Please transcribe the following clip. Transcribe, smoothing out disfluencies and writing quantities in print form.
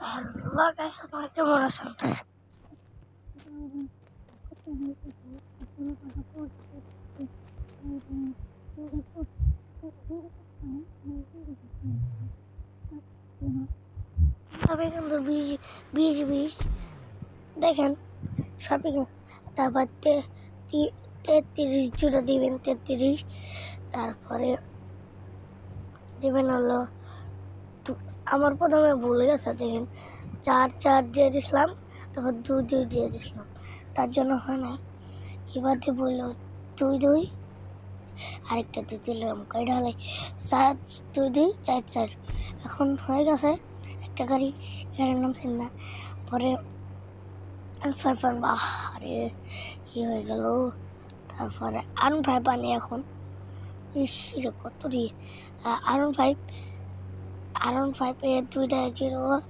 Hello guys, আপনারা কেমন আছেন? আমি কিন্তু বিশ বিশ বিশ দেখেন শপিং, তারপর 33 জুড়ে দিবেন 33, তারপরে দিবেন হলো আমার প্রথমে ভুলে গেছে, দেখেন 4 দিয়ে দিছিলাম, তারপর 2 দিয়ে দিছিলাম, তার জন্য হয় নাই। এবার যে বললো 2 আরেকটা 2 দিলাম, কয়টা হলে 4 এখন হয়ে গেছে একটা গাড়ি। গাড়ির নাম ছিল না, পরে আরে হয়ে গেল। তারপরে R15 আনি এখন, কত দিয়ে R15 এ 2টা 0